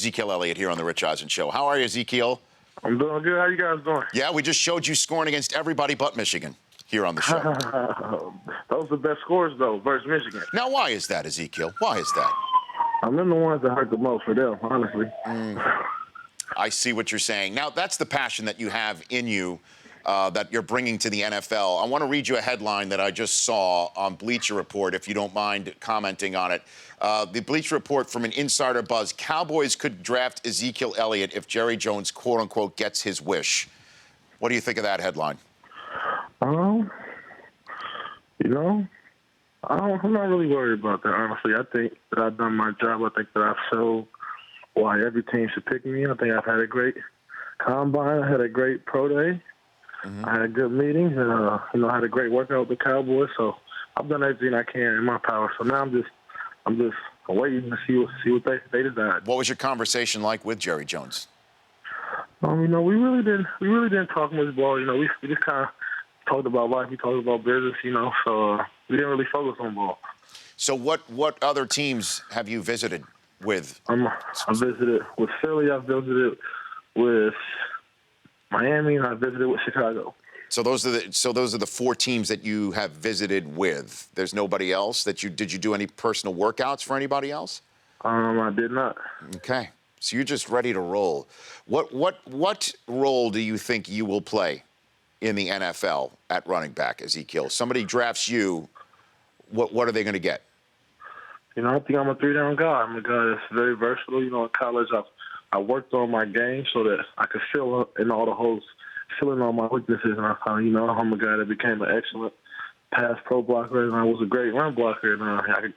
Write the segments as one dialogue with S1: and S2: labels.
S1: Ezekiel Elliott here on the Rich Eisen Show. How are you, Ezekiel?
S2: I'm doing good. How you guys doing?
S1: Yeah, we just showed you scoring against everybody but Michigan here on the show.
S2: Those are the best scores, though, versus Michigan.
S1: Now, why is that, Ezekiel? Why is that?
S2: I'm in the ones that hurt the most for them, honestly.
S1: I see what you're saying. Now, that's the passion that you have in you that you're bringing to the NFL. I want to read you a headline that I just saw on Bleacher Report, if you don't mind commenting on it. The Bleacher Report from an insider buzz: Cowboys could draft Ezekiel Elliott if Jerry Jones, quote-unquote, gets his wish. What do you think of that headline?
S2: I'm not really worried about that, honestly. I think that I've done my job. I think that I've showed why every team should pick me. I think I've had a great combine. I had a great pro day. I had good meetings, and I had a great workout with the Cowboys. So I've done everything I can in my power. So now I'm just waiting to see what they decide.
S1: What was your conversation like with Jerry Jones?
S2: We really didn't talk much ball. We just kind of talked about life. We talked about business. So we didn't really focus on ball.
S1: So what other teams have you visited with?
S2: I visited with Philly. I visited with Miami, and I visited with Chicago.
S1: So those are the four teams that you have visited with. There's nobody else did you do any personal workouts for anybody else?
S2: I did not.
S1: Okay. So you're just ready to roll. What role do you think you will play in the NFL at running back, Ezekiel? Somebody drafts you, what are they going to get?
S2: I think I'm a three-down guy. I'm a guy that's very versatile. In college, I worked on my game so that I could fill in all the holes, fill in all my weaknesses. And I'm a guy that became an excellent pass pro blocker, and I was a great run blocker. And I could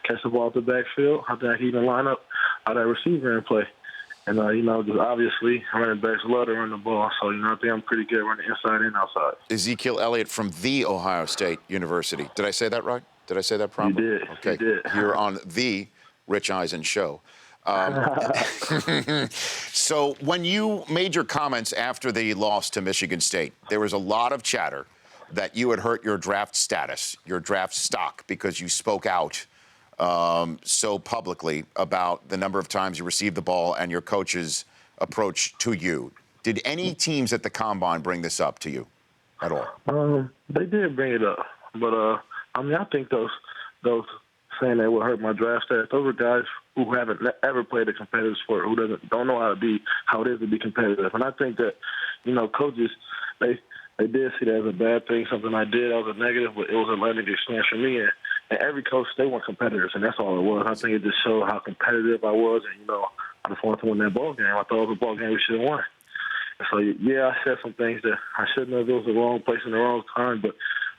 S2: catch the ball at the backfield. I think I could even line up out that receiver and play. And, just obviously, running backs love to run the ball. So, I think I'm pretty good running inside and outside.
S1: Ezekiel Elliott from The Ohio State University. Did I say that right? Did I say that properly?
S2: You did.
S1: Okay.
S2: You did.
S1: Here on The Rich Eisen Show. So when you made your comments after the loss to Michigan State, there was a lot of chatter that you had hurt your draft status, your draft stock, because you spoke out so publicly about the number of times you received the ball and your coach's approach to you. Did any teams at the Combine bring this up to you at all?
S2: They did bring it up, but I think those saying they would hurt my draft status, those are guys who haven't ever played a competitive sport, who don't know how it is to be competitive. And I think that, coaches, they did see that as a bad thing, something I did that was a negative, but it was a learning experience for me. And every coach, they want competitors, and that's all it was. I think it just showed how competitive I was, and, I just wanted to win that ball game. I thought it was a ball game we should have won. And so, yeah, I said some things that I shouldn't have. It was the wrong place in the wrong time, but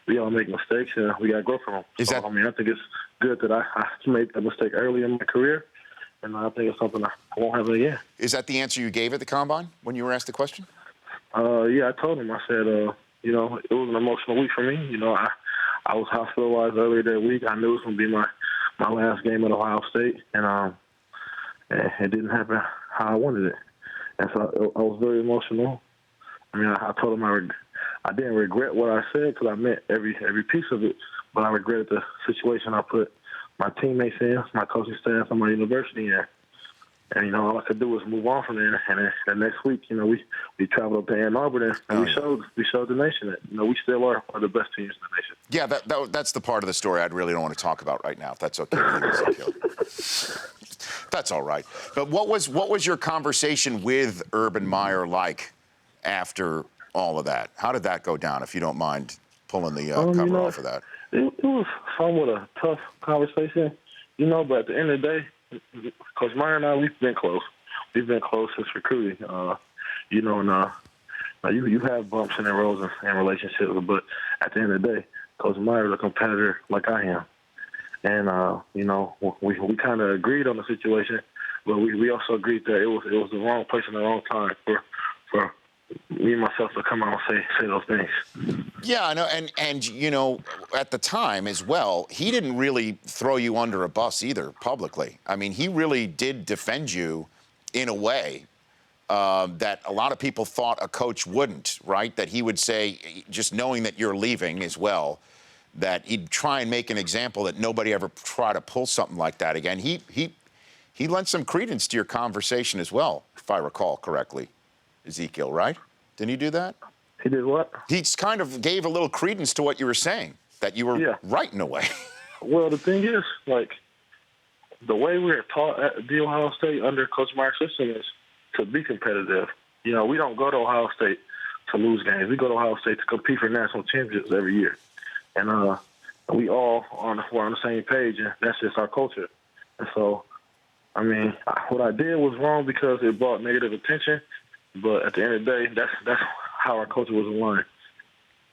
S2: we all make mistakes, and we got to grow from them. I think it's good that I made that mistake early in my career, and I think it's something I won't have again.
S1: Is that the answer you gave at the Combine when you were asked the question?
S2: Yeah, I told him. I said, it was an emotional week for me. I was hospitalized earlier that week. I knew it was going to be my last game at Ohio State, and it didn't happen how I wanted it. And so I was very emotional. I told him I didn't regret what I said because I meant every piece of it, but I regretted the situation I put my teammates in, my coaching staff, and my university in. And, all I could do was move on from there. And then the next week, we traveled up to Ann Arbor, and we showed the nation that, we still are one of the best teams in the nation.
S1: Yeah, that's the part of the story I really don't want to talk about right now, if that's okay with you, Ezekiel. That's all right. But what was your conversation with Urban Meyer like after all of that? How did that go down, if you don't mind pulling the cover off of that?
S2: It was somewhat a tough conversation, but at the end of the day, Coach Meyer and I, we've been close. We've been close since recruiting, and you have bumps in the roads and relationships, but at the end of the day, Coach Meyer is a competitor like I am. And, we kind of agreed on the situation, but we also agreed that it was the wrong place and the wrong time for me and myself to come out and say those things.
S1: Yeah, I know, and at the time as well, he didn't really throw you under a bus either publicly. He really did defend you in a way that a lot of people thought a coach wouldn't, right? That he would say, just knowing that you're leaving as well, that he'd try and make an example that nobody ever try to pull something like that again. He he lent some credence to your conversation as well, if I recall correctly, Ezekiel, right? Didn't he do that?
S2: He did what?
S1: He kind of gave a little credence to what you were saying, that you were right in a way.
S2: Well, the thing is, like, the way we were taught at the Ohio State under Coach Mark's system is to be competitive. You know, we don't go to Ohio State to lose games. We go to Ohio State to compete for national championships every year. And we all we're on the same page, and that's just our culture. And so, I mean, what I did was wrong because it brought negative attention. But at the end of the day, that's how our culture was aligned.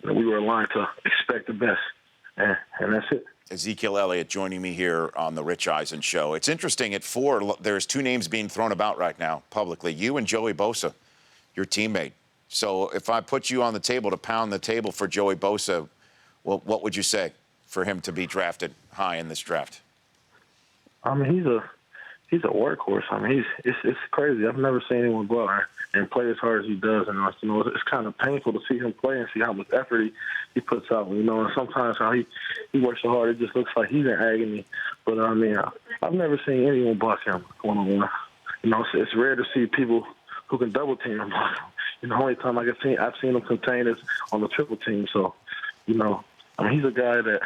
S2: And we were aligned to expect the best, and that's it.
S1: Ezekiel Elliott joining me here on the Rich Eisen Show. It's interesting, at 4, there's 2 names being thrown about right now publicly, you and Joey Bosa, your teammate. So if I put you on the table to pound the table for Joey Bosa, well, what would you say for him to be drafted high in this draft?
S2: I mean, he's a workhorse. I mean, it's crazy. I've never seen anyone go out and play as hard as he does, and you know, it's kind of painful to see him play and see how much effort he puts out. You know, and sometimes how he works so hard, it just looks like he's in agony. But I mean, I've never seen anyone block him one-on-one. You know, it's rare to see people who can double team him. You know, the only time I've seen him contain is on the triple team. So, you know, I mean, he's a guy that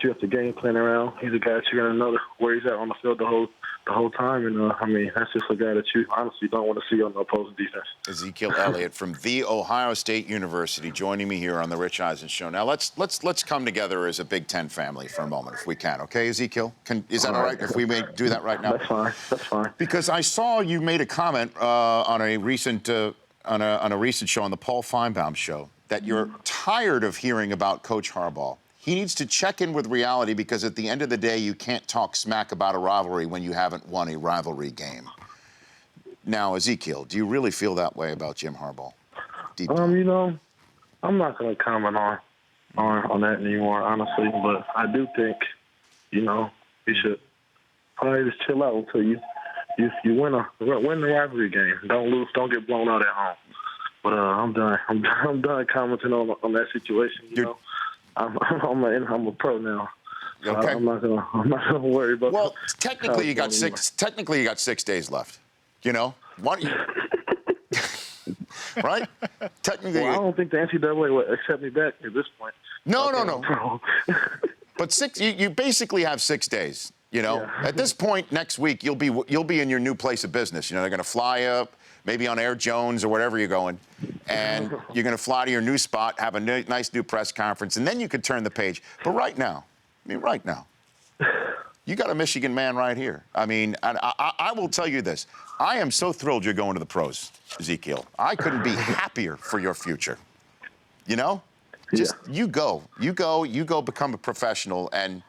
S2: you have to game plan around. He's a guy that you're going to know where he's at on the field the whole time. And, I mean, that's just a guy that you honestly don't want to see on the opposing defense.
S1: Ezekiel Elliott from The Ohio State University joining me here on the Rich Eisen Show. Now, let's come together as a Big Ten family for a moment, if we can. Okay, Ezekiel? Is that all right if we may do that right now?
S2: That's fine. That's fine.
S1: Because I saw you made a comment on a recent show, on the Paul Feinbaum show, that you're tired of hearing about Coach Harbaugh. He needs to check in with reality because at the end of the day, you can't talk smack about a rivalry when you haven't won a rivalry game. Now, Ezekiel, do you really feel that way about Jim Harbaugh? Deep down?
S2: You know, I'm not going to comment on that anymore, honestly. But I do think, you know, you should probably just chill out until you win the rivalry game. Don't lose. Don't get blown out at home. But I'm done. I'm done commenting on that situation. You know. I'm a pro now. So
S1: okay.
S2: I'm not gonna worry about.
S1: Well, technically you got 6 days left. You know, why don't you? Right? Technically,
S2: well, I don't think the NCAA would accept me back at this point.
S1: No. But you basically have 6 days. You know,
S2: yeah.
S1: At this point next week, you'll be in your new place of business. You know, they're going to fly up, maybe on Air Jones or wherever you're going, and you're going to fly to your new spot, have a nice new press conference, and then you could turn the page. But right now, you got a Michigan man right here. I mean, I will tell you this. I am so thrilled you're going to the pros, Ezekiel. I couldn't be happier for your future. You know? Just you go become a professional and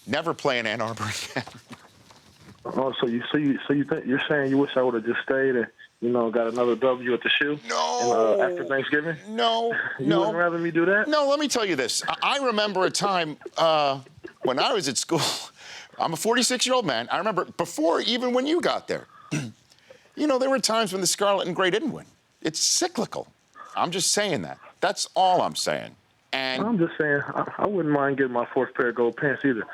S1: never play in Ann Arbor again.
S2: Oh, so you think you're saying you wish I would have just stayed and, you know, got another W at the shoe?
S1: No.
S2: After Thanksgiving?
S1: No.
S2: You wouldn't rather me do that?
S1: No, let me tell you this. I remember a time when I was at school. I'm a 46-year-old man. I remember before, even when you got there, you know, there were times when the Scarlet and Gray didn't win. It's cyclical. I'm just saying that. That's all I'm saying. And
S2: I'm just saying I wouldn't mind getting my 4th pair of gold pants either.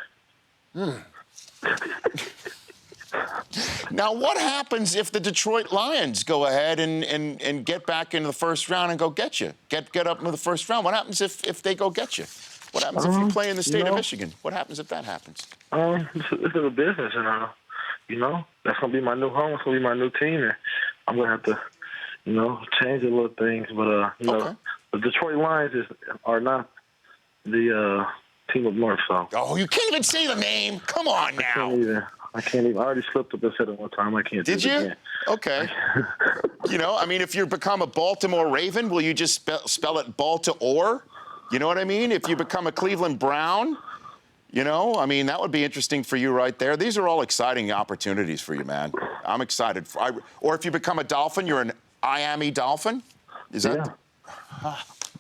S1: Now, what happens if the Detroit Lions go ahead and get back into the first round and go get you? Get up into the first round. What happens if they go get you? What happens if you play in the state of Michigan? What happens if that happens?
S2: This is a business, and you know, that's gonna be my new home. It's gonna be my new team, and I'm gonna have to, you know, change a little things. But you know, the Detroit Lions are not the team of North. So.
S1: Oh, you can't even say the name. Come on now.
S2: I can't even. I already slipped up and said it one time. I can't.
S1: Did
S2: do it
S1: you?
S2: Again.
S1: Okay. You know, I mean, if you become a Baltimore Raven, will you just spell it Baltimore? You know what I mean? If you become a Cleveland Brown, you know, I mean, that would be interesting for you right there. These are all exciting opportunities for you, man. I'm excited. Or if you become a Dolphin, you're an Miami Dolphin? Is that?
S2: Yeah.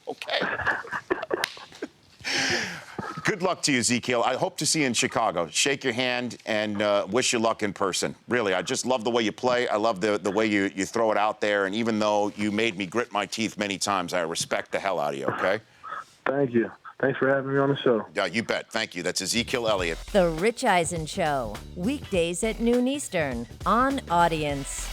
S1: Okay. Good luck to you, Ezekiel. I hope to see you in Chicago. Shake your hand and wish you luck in person. Really, I just love the way you play. I love the way you throw it out there. And even though you made me grit my teeth many times, I respect the hell out of you, okay?
S2: Thank you. Thanks for having me on the show.
S1: Yeah, you bet. Thank you. That's Ezekiel Elliott.
S3: The Rich Eisen Show, weekdays at noon Eastern on Audience.